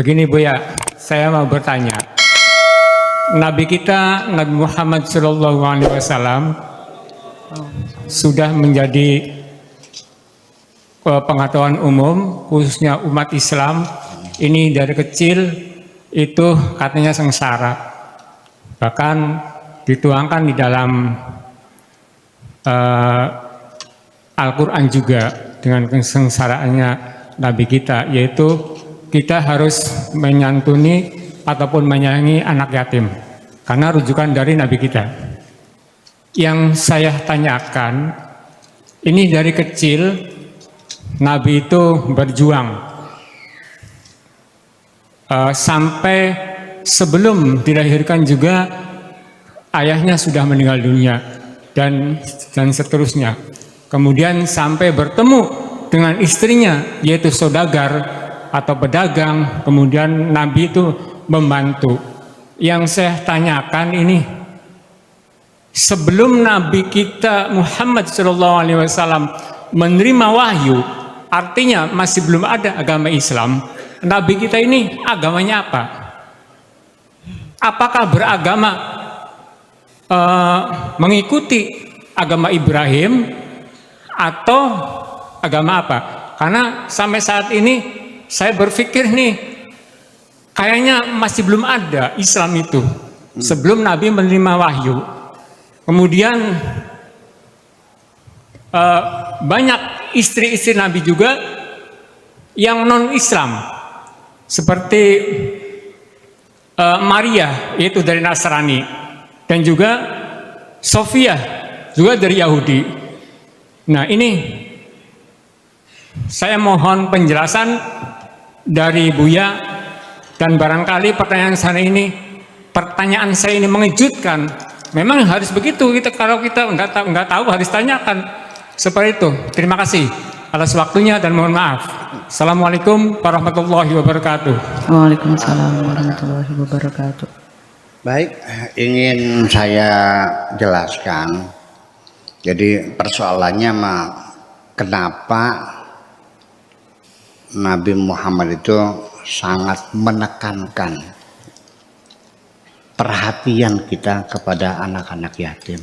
Begini Bu ya, saya mau bertanya. Nabi kita, Nabi Muhammad SAW sudah menjadi pengetahuan umum, khususnya umat Islam, ini dari kecil itu katanya sengsara. Bahkan dituangkan di dalam Al-Quran juga dengan kesengsaraannya Nabi kita, yaitu kita harus menyantuni ataupun menyayangi anak yatim, karena rujukan dari Nabi kita. Yang saya tanyakan, ini dari kecil Nabi itu berjuang sampai sebelum dilahirkan juga ayahnya sudah meninggal dunia dan seterusnya. Kemudian sampai bertemu dengan istrinya, yaitu saudagar atau pedagang, kemudian Nabi itu membantu. Yang saya tanyakan ini, sebelum Nabi kita Muhammad SAW menerima wahyu, artinya masih belum ada agama Islam, Nabi kita ini agamanya apa? Apakah beragama mengikuti agama Ibrahim atau agama apa? Karena sampai saat ini saya berpikir nih, kayaknya masih belum ada Islam itu sebelum Nabi menerima wahyu. Kemudian banyak istri-istri Nabi juga yang non-Islam, seperti Maria, yaitu dari Nasrani, dan juga Sofia, juga dari Yahudi. Nah, ini saya mohon penjelasan dari Buya, dan barangkali pertanyaan saya ini mengejutkan. Memang harus begitu, kalau kita nggak tahu harus tanyakan seperti itu. Terima kasih atas waktunya dan mohon maaf. Assalamualaikum warahmatullahi wabarakatuh. Waalaikumsalam warahmatullahi wabarakatuh. Baik, ingin saya jelaskan. Jadi persoalannya kenapa Nabi Muhammad itu sangat menekankan perhatian kita kepada anak-anak yatim,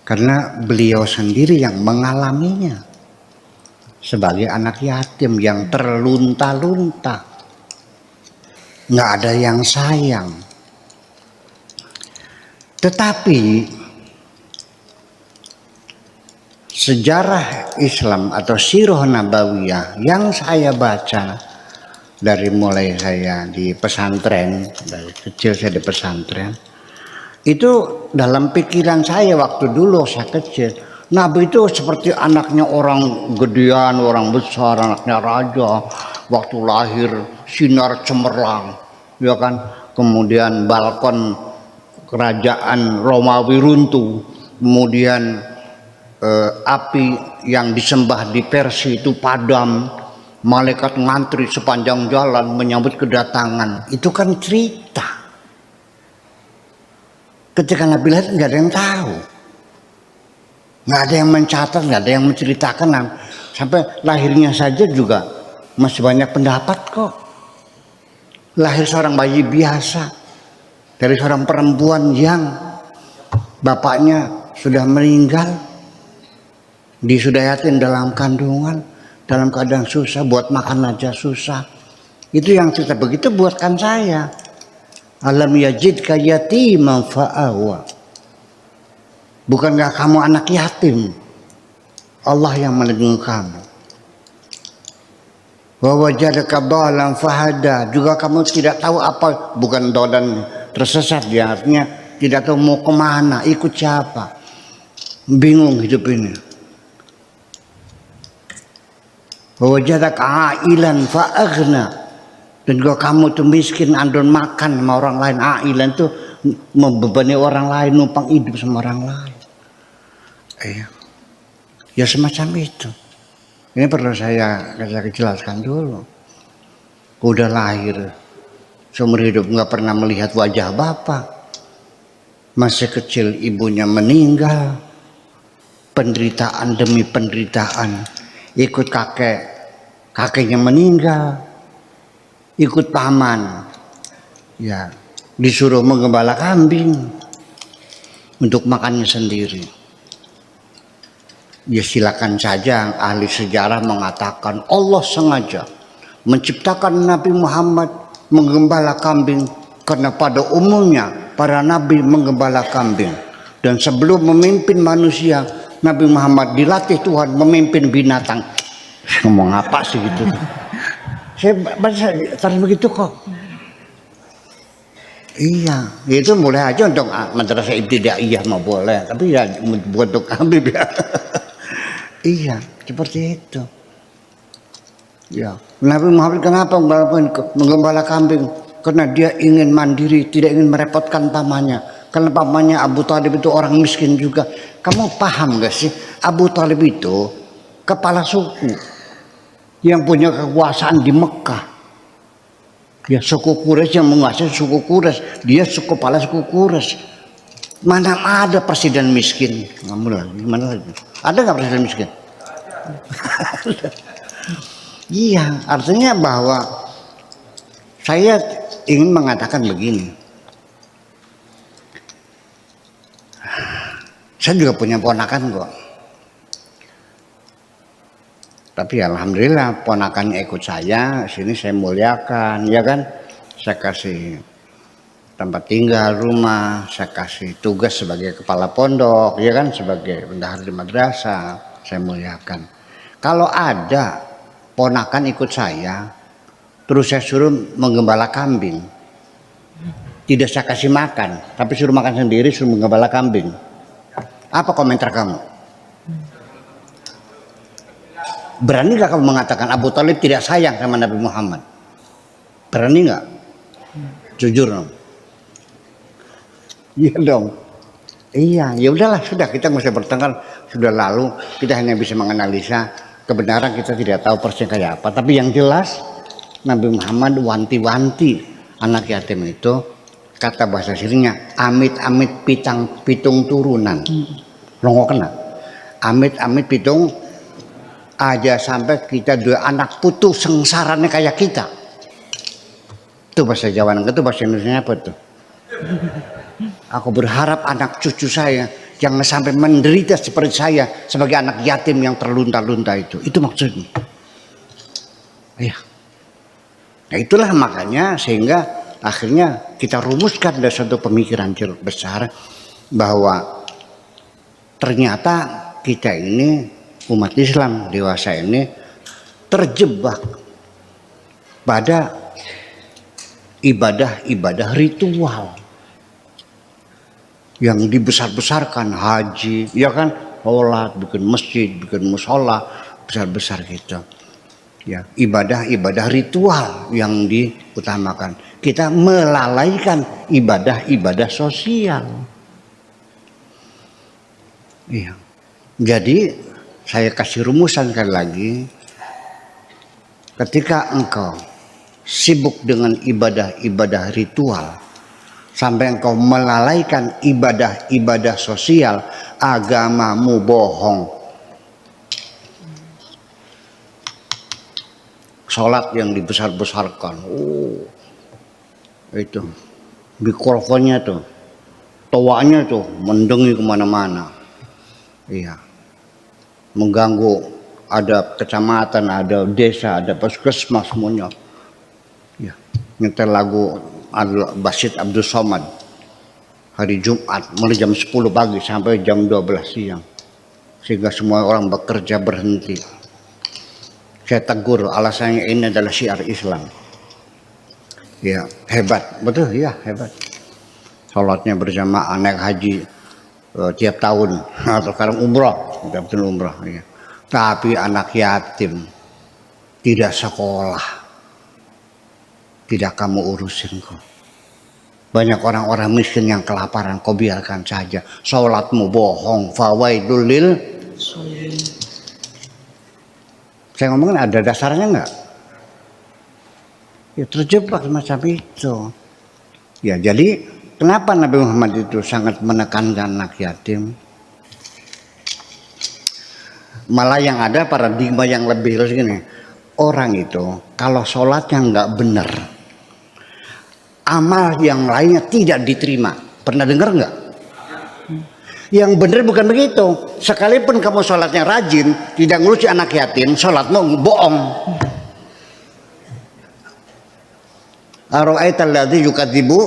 karena beliau sendiri yang mengalaminya sebagai anak yatim yang terlunta-lunta, nggak ada yang sayang. Tetapi sejarah Islam atau sirah nabawiyah yang saya baca dari mulai saya di pesantren, dari kecil saya di pesantren, itu dalam pikiran saya waktu dulu saya kecil, Nabi itu seperti anaknya orang gedean, orang besar, anaknya raja. Waktu lahir sinar cemerlang, ya kan, kemudian balkon kerajaan Romawi runtuh, kemudian api yang disembah di Persia itu padam, malaikat ngantri sepanjang jalan menyambut kedatangan. Itu kan cerita. Ketika Nabi lahir nggak ada yang tahu, nggak ada yang mencatat, nggak ada yang menceritakan. Sampai lahirnya saja juga masih banyak pendapat kok. Lahir seorang bayi biasa dari seorang perempuan yang bapaknya sudah meninggal, disudayatin dalam kandungan, dalam keadaan susah, buat makan aja susah. Itu yang cerita begitu buatkan saya. Alam yajidka yatiman fa'awa. Bukankah kamu anak yatim? Allah yang melindungi kamu. Wa wajadaka dhalan fahada. Juga kamu tidak tahu apa, bukan dhalan tersesat ya, artinya tidak tahu mau kemana, ikut siapa. Bingung hidup ini. Wajadak ailan fa'aghna, dan juga kamu tuh miskin, andon makan sama orang lain. Ailan tuh membebani orang lain, numpang hidup sama orang lain. Ya semacam itu. Ini perlu saya jelaskan dulu. Udah lahir, seumur hidup nggak pernah melihat wajah bapak. Masih kecil ibunya meninggal, penderitaan demi penderitaan. Ikut kakeknya meninggal, ikut paman, ya disuruh menggembala kambing untuk makannya sendiri. Ya silakan saja ahli sejarah mengatakan Allah sengaja menciptakan Nabi Muhammad menggembala kambing karena pada umumnya para nabi menggembala kambing, dan sebelum memimpin manusia Nabi Muhammad dilatih Tuhan memimpin binatang. Ngomong apa sih gitu? Saya baca terus begitu kok. Iya, itu boleh aja untuk madrasah ibtidaiyah mah boleh, tapi ya untuk Habib ya. Iya, seperti itu. Ya, Nabi Muhammad kenapa menggembala kambing? Karena dia ingin mandiri, tidak ingin merepotkan pamannya. Karena pamannya Abu Talib itu orang miskin juga. Kamu paham gak sih? Abu Talib itu kepala suku yang punya kekuasaan di Mekah. Ya, suku Quraisy yang menguasai suku Quraisy, dia kepala suku Quraisy. Mana ada presiden miskin? Gimana lagi? Ada nggak presiden miskin? Iya, artinya bahwa saya ingin mengatakan begini. Saya juga punya ponakan kok. Tapi alhamdulillah ponakannya ikut saya, sini saya muliakan, ya kan? Saya kasih tempat tinggal, rumah, saya kasih tugas sebagai kepala pondok, ya kan? Sebagai bendahara di madrasah, saya muliakan. Kalau ada ponakan ikut saya, terus saya suruh menggembala kambing, tidak saya kasih makan, tapi suruh makan sendiri, suruh menggembala kambing. Apa komentar kamu? Berani gak kamu mengatakan Abu Talib tidak sayang sama Nabi Muhammad? Berani gak? Jujur dong. Iya dong. Iya, ya udahlah, sudah, kita nggak usah bertengkar, sudah lalu. Kita hanya bisa menganalisa kebenaran, kita tidak tahu persisnya kayak apa. Tapi yang jelas Nabi Muhammad wanti-wanti anak yatim itu, kata bahasa sirinya, amit-amit pitung turunan. Longo kena. Amit-amit pitung aja sampai kita dua anak putu sengsaranya kayak kita. Itu bahasa Jawa, itu bahasa Indonesia apa tuh? Aku berharap anak cucu saya jangan sampai menderita seperti saya sebagai anak yatim yang terlunta-lunta itu. Itu maksudnya. Ya. Nah itulah makanya sehingga akhirnya kita rumuskan dari satu pemikiran besar bahwa ternyata kita ini umat Islam dewasa ini terjebak pada ibadah-ibadah ritual yang dibesar-besarkan, haji, ya kan, sholat, bikin masjid, bikin musola, besar-besar gitu. Ya, ibadah-ibadah ritual yang diutamakan. Kita melalaikan ibadah-ibadah sosial. Iya. Jadi saya kasih rumusan sekali lagi, ketika engkau sibuk dengan ibadah-ibadah ritual, sampai engkau melalaikan ibadah-ibadah sosial, agamamu bohong. Sholat yang dibesar-besarkan, itu mikrofonnya tuh, toanya tuh mendengi kemana-mana, iya. Mengganggu, ada kecamatan, ada desa, ada puskesmas semuanya. Ya, nyetel lagu Basit Abdul Somad hari Jumat mulai jam 10 pagi sampai jam 12 siang, sehingga semua orang bekerja berhenti. Saya tegur, alasannya ini adalah syiar Islam. Ya, hebat, betul ya, hebat. Sholatnya berjamaah, naik haji tiap tahun, atau sekarang umroh, tiap tahun umroh. Ya. Tapi anak yatim tidak sekolah, tidak kamu urusin kok. Banyak orang-orang miskin yang kelaparan, kau biarkan saja. Sholatmu bohong, fawaidul lil. Saya ngomongin ada dasarnya enggak? Ya terjebak semacam itu. Ya jadi kenapa Nabi Muhammad itu sangat menekankan anak yatim? Malah yang ada paradigma yang lebih terus gini. Orang itu kalau sholatnya nggak benar, amal yang lainnya tidak diterima. Pernah dengar nggak? Yang benar bukan begitu. Sekalipun kamu sholatnya rajin, tidak ngurusi anak yatim, sholatmu bohong. Ara'aital ladzi yukadzibu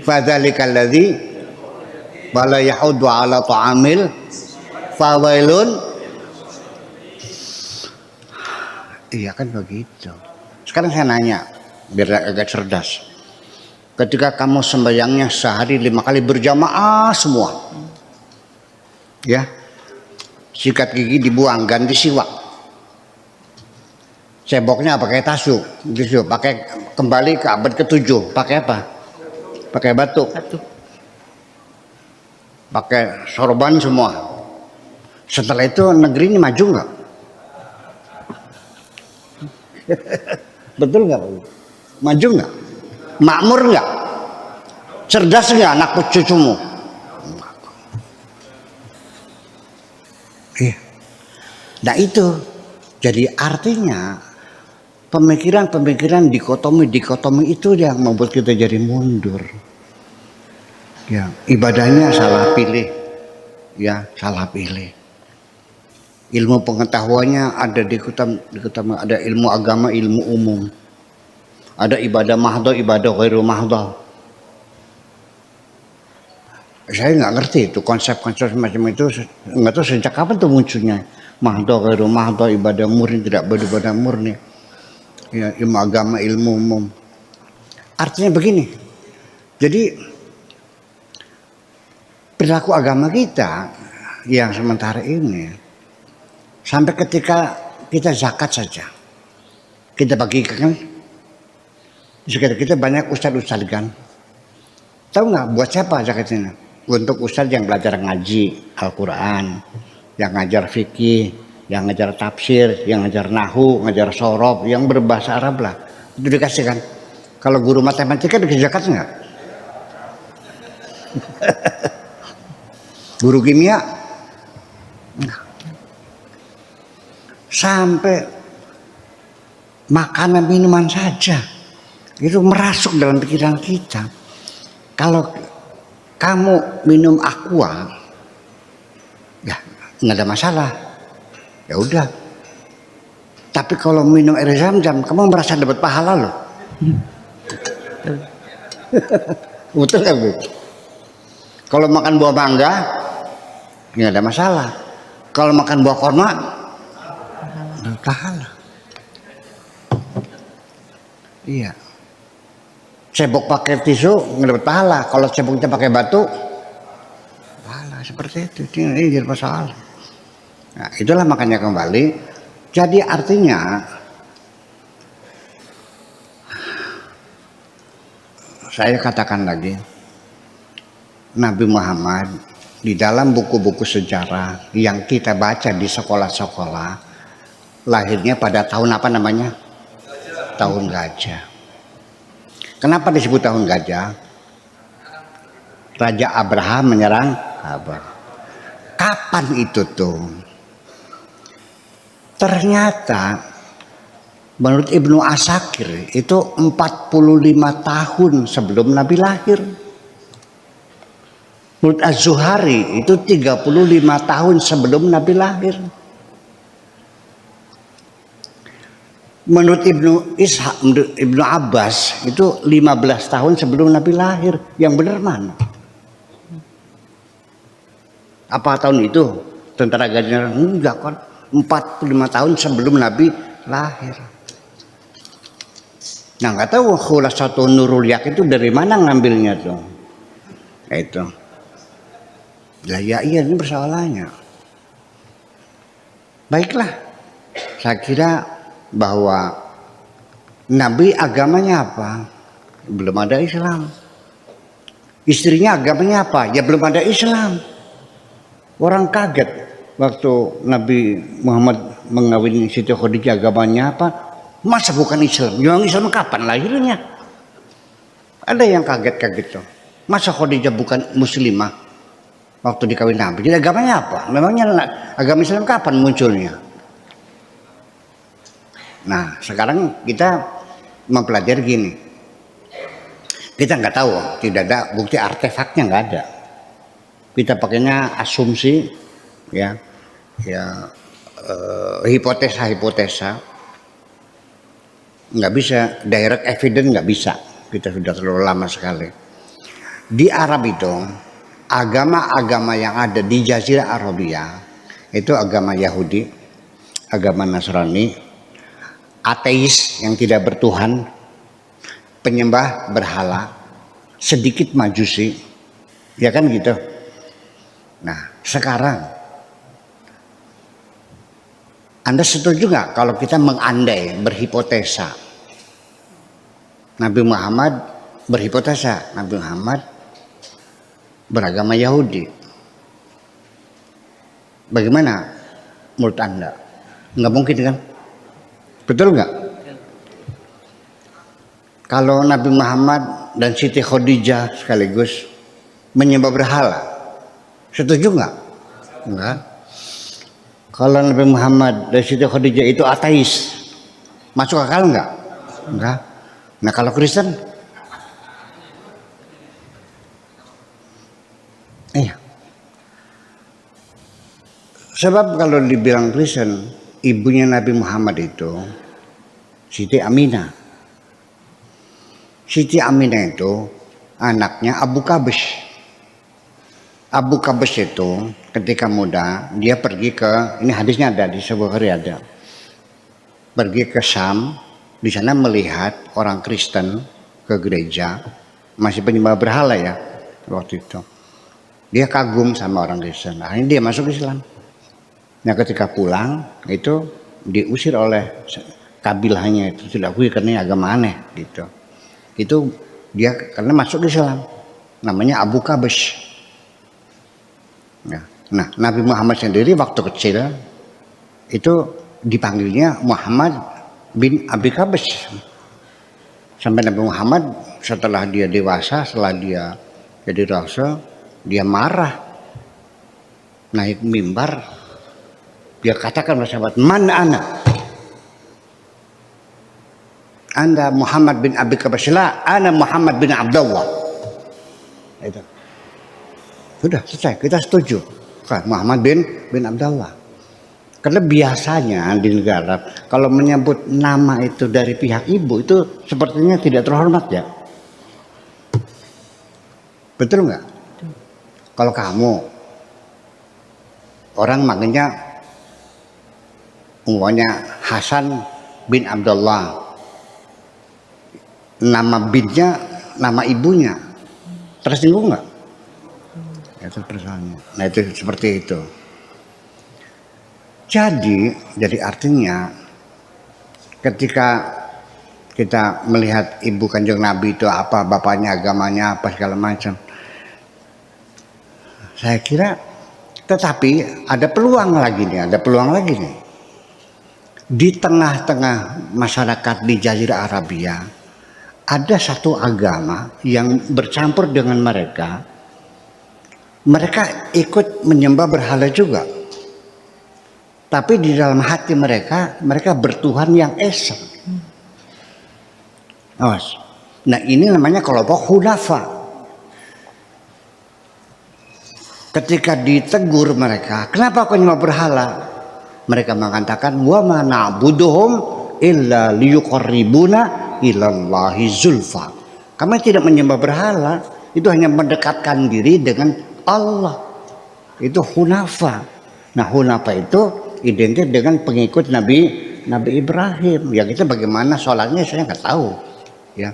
fadzalikal ladzi wala yahudu ala ta'amil fawailun. Iya kan begitu. Sekarang saya nanya biar agak cerdas. Ketika kamu sembahyangnya sehari 5 kali berjamaah semua, ya, sikat gigi dibuang, ganti siwak, ceboknya pakai tasuk, gitu, pakai kembali ke abad ke-7, pakai apa? Pakai batu, pakai sorban semua. Setelah itu negeri ini maju nggak? Betul nggak? Maju nggak? Makmur nggak? Cerdas nggak anak cucumu? Iya. Nah itu, jadi artinya pemikiran dikotomi itu yang membuat kita jadi mundur. Ya, ibadahnya salah pilih, ya salah pilih. Ilmu pengetahuannya ada ada ilmu agama, ilmu umum. Ada ibadah mahdoh, ibadah ghairu mahdoh. Saya nggak ngerti itu konsep-konsep semacam itu, nggak tahu sejak kapan tuh munculnya mahdoh, ghairu mahdoh, ibadah murni, tidak beribadah murni. Ya, ilmu agama, ilmu umum. Artinya begini. Jadi perilaku agama kita yang sementara ini sampai ketika kita zakat saja, kita bagikan. Sekitar kita banyak ustadz kan. Tahu nggak buat siapa zakat ini? Untuk ustadz yang belajar ngaji Al-Quran, yang ngajar fikih, yang ngajar tafsir, yang ngajar nahu, ngajar sorob, yang berbahasa Arab lah. Itu dikasih kan. Kalau guru matematika dikasih zakat nggak? Guru kimia? Enggak. Sampai makanan minuman saja itu merasuk dalam pikiran kita. Kalau kamu minum aqua, ya nggak ada masalah, ya udah. Tapi kalau minum air zam-zam, kamu merasa dapat pahala loh. Betul nggak Bu? Kalau makan buah mangga, nggak ada masalah. Kalau makan buah kurma, ada pahala. Iya. Cebok pakai tisu nggak dapat pahala. Kalau ceboknya pakai batu, pahala. Seperti itu. Ini jadi masalah. Nah, itulah makanya kembali. Jadi artinya saya katakan lagi, Nabi Muhammad di dalam buku-buku sejarah yang kita baca di sekolah-sekolah, lahirnya pada tahun apa namanya? Tahun gajah. Kenapa disebut tahun gajah? Raja Abraham menyerang Kaabah. Kapan itu tuh? Ternyata menurut Ibnu Asakir itu 45 tahun sebelum Nabi lahir. Menurut Az-Zuhari itu 35 tahun sebelum Nabi lahir. Menurut Ibnu Abbas itu 15 tahun sebelum Nabi lahir. Yang benar mana? Apa tahun itu? Tentara gajah? Enggak kan. 45 tahun sebelum Nabi lahir. Nah nggak tahu Khulasatu Nurul Yaqin itu dari mana ngambilnya tuh? Itu. Lah ya iya ini persoalannya. Baiklah. Saya kira bahwa Nabi agamanya apa? Belum ada Islam. Istrinya agamanya apa? Ya belum ada Islam. Orang kaget waktu Nabi Muhammad mengawini Siti Khadijah, agamanya apa? Masa bukan Islam? Yang Islam kapan lahirnya? Ada yang kaget-kaget tuh. Masa Khadijah bukan muslimah waktu dikawin Nabi? Jadi agamanya apa? Memangnya agama Islam kapan munculnya? Nah, sekarang kita mempelajari gini. Kita nggak tahu, tidak ada bukti artefaknya, nggak ada. Kita pakainya asumsi, ya, hipotesa, nggak bisa direct evidence, nggak bisa. Kita sudah terlalu lama sekali. Di Arab itu agama-agama yang ada di Jazirah Arabia itu agama Yahudi, agama Nasrani, ateis yang tidak bertuhan, penyembah berhala, sedikit majusi, ya kan gitu. Nah sekarang Anda setuju nggak kalau kita mengandai, berhipotesa, Nabi Muhammad, berhipotesa Nabi Muhammad beragama Yahudi? Bagaimana menurut Anda? Nggak mungkin kan? Betul nggak? Kalau Nabi Muhammad dan Siti Khadijah sekaligus menyembah berhala, setuju nggak? Enggak. Kalau Nabi Muhammad dan Siti Khadijah itu ateis, masuk akal nggak? Enggak. Nah kalau Kristen, iya. Sebab kalau dibilang Kristen, ibunya Nabi Muhammad itu Siti Aminah. Siti Aminah itu anaknya Abu Qabs. Abu Qabs itu ketika muda dia pergi ke, ini hadisnya ada di sebuah hari ada, pergi ke Syam, di sana melihat orang Kristen ke gereja, masih penyembah berhala ya waktu itu. Dia kagum sama orang Kristen, akhirnya dia masuk Islam. Nah ketika pulang itu diusir oleh kabilahnya, itu tidak akui karena agama aneh gitu. Itu dia karena masuk Islam, namanya Abu Qabs. Nah Nabi Muhammad sendiri waktu kecil itu dipanggilnya Muhammad bin Abi Qabs. Sampai Nabi Muhammad setelah dia dewasa, setelah dia jadi rasul, dia marah, naik mimbar, dia katakan kepada sahabat, "Man ana?" Anda Muhammad bin Abi Qabs, la ana Muhammad bin Abdullah. Itu. Sudah selesai, kita setuju. Muhammad bin Abdullah. Karena biasanya di negara kalau menyebut nama itu dari pihak ibu itu sepertinya tidak terhormat ya. Betul nggak? Kalau kamu orang manggilnya umpamanya Hasan bin Abdullah, nama binnya, nama ibunya, tersinggung nggak? Itu persoalannya. Nah itu seperti itu. Jadi artinya ketika kita melihat ibu kanjeng Nabi itu apa, bapaknya agamanya apa segala macam, saya kira tetapi ada peluang lagi nih, di tengah-tengah masyarakat di Jazirah Arabia ada satu agama yang bercampur dengan mereka ikut menyembah berhala juga, tapi di dalam hati mereka bertuhan yang esa. Awas. Nah ini namanya kelompok Hunafa. Ketika ditegur mereka, kenapa kau nyembah berhala? Mereka mengatakan, wa ma na'buduhum illa liyuqarribuna ilallahi zulfa. Kami tidak menyembah berhala, itu hanya mendekatkan diri dengan Allah. Itu Hunafa. Nah Hunafa itu identik dengan pengikut Nabi Ibrahim. Ya kita bagaimana sholatnya saya nggak tahu ya,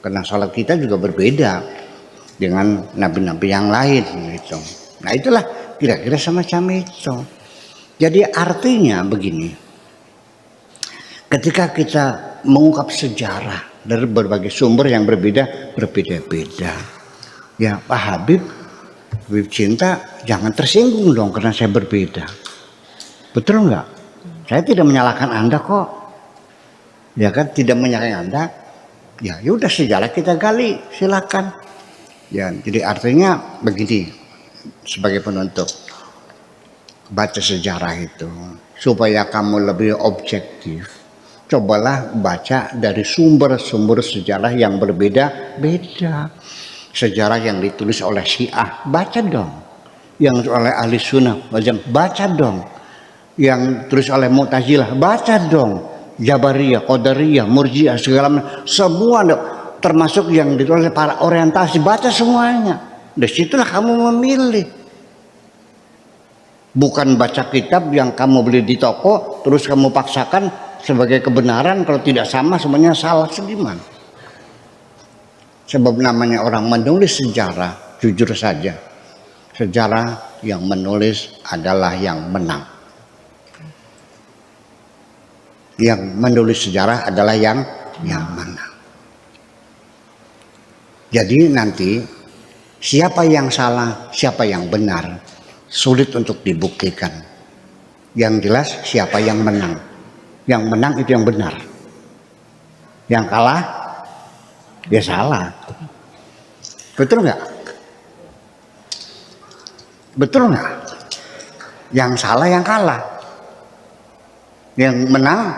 karena sholat kita juga berbeda dengan nabi-nabi yang lain gitu. Nah itulah kira-kira semacam itu. Jadi artinya begini, ketika kita mengungkap sejarah dari berbagai sumber yang berbeda-beda, ya Pak Habib Cinta jangan tersinggung dong karena saya berbeda. Betul nggak? Saya tidak menyalahkan Anda kok. Ya kan, tidak menyalahkan Anda. Ya udah sejarah kita gali, silakan. Ya, jadi artinya begini sebagai penutup. Baca sejarah itu supaya kamu lebih objektif. cobalah baca dari sumber-sumber sejarah yang berbeda-beda. Sejarah yang ditulis oleh Syiah, baca dong. Yang oleh ahli sunnah, baca dong. Yang tulis oleh Mu'tazilah, baca dong. Jabariyah, Qadariyah, Murji'ah, segala macam, semua termasuk yang ditulis oleh para orientasi, baca semuanya. Dari situlah kamu memilih. Bukan baca kitab yang kamu beli di toko terus kamu paksakan sebagai kebenaran, kalau tidak sama semuanya salah. Sediman. Sebab namanya orang menulis sejarah, jujur saja, sejarah yang menulis adalah yang menang. Yang menulis sejarah adalah yang menang. Jadi nanti siapa yang salah, siapa yang benar, sulit untuk dibuktikan. Yang jelas siapa yang menang. Yang menang itu yang benar. Yang kalah, dia salah. Betul nggak? Betul nggak? Yang salah yang kalah. Yang menang,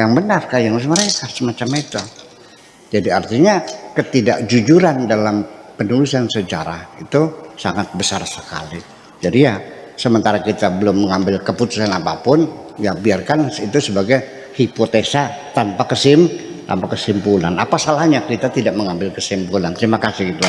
yang benar kayak mereka semacam itu. Jadi artinya ketidakjujuran dalam penulisan sejarah itu sangat besar sekali. Jadi ya sementara kita belum mengambil keputusan apapun, ya biarkan itu sebagai hipotesa tanpa kesimpulan. Apa salahnya kita tidak mengambil kesimpulan? Terima kasih gitu.